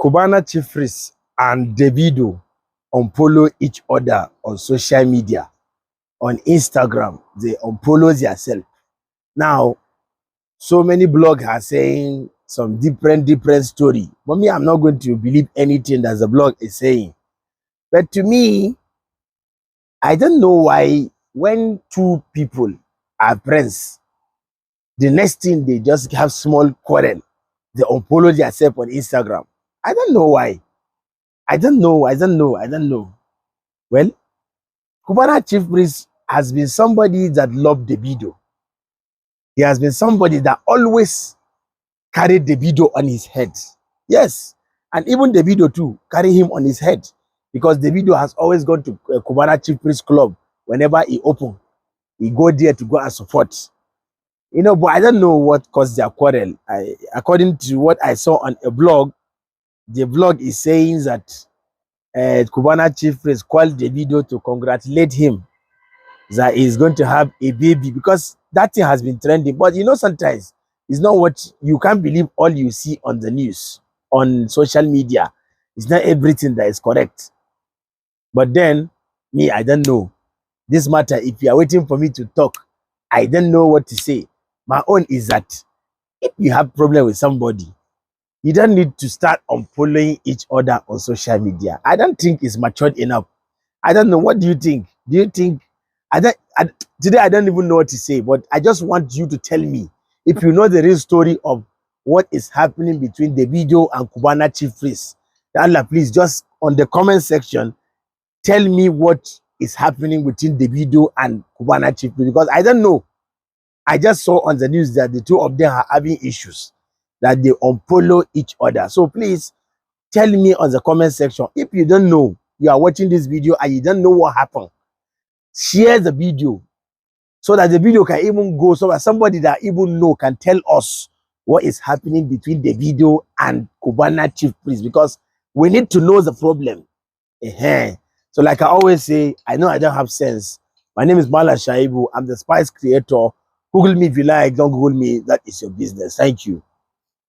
Cubana chief priest and Davido unfollow each other on social media. On Instagram, they unfollow themselves. Now, so many blogs are saying some different story. But me, I'm not going to believe anything that the blog is saying. But to me, I don't know why when two people are friends, the next thing they just have small quarrel. They unfollow themselves on Instagram. I don't know why. I don't know. Well, Cubana chief priest has been somebody that loved Davido. He has been somebody that always carried Davido on his head. Yes, and even Davido too carry him on his head because Davido has always gone to Cubana chief priest club whenever he open. He go there to go and support. But I don't know what caused their quarrel. According to what I saw on a blog, the blog is saying that Cubana chief priest called Davido to congratulate him that he's going to have a baby because that thing has been trending. But sometimes it's not what you can't believe all you see on the news, on social media. It's not everything that is correct. But then, me, I don't know. This matter, if you are waiting for me to talk, I don't know what to say. My own is that if you have problem with somebody, you don't need to start unfollowing each other on social media. I don't think it's matured enough. I don't know. What do you think? Do you think today I don't even know what to say, but I just want you to tell me if you know the real story of what is happening between Davido and Cubana chief priest. Allah, please just on the comment section tell me what is happening between Davido and Cubana chief priest because I don't know. I just saw on the news that the two of them are having issues, that they unfollow each other. So please tell me on the comment section. If you don't know, you are watching this video and you don't know what happened, share the video so that the video can even go so that somebody that even know can tell us what is happening between the video and Cubana chief priest because we need to know the problem. So like I always say, I know I don't have sense. My name is Mala Shaibu. I'm the Spice creator. Google me if you like. Don't Google me. That is your business. Thank you.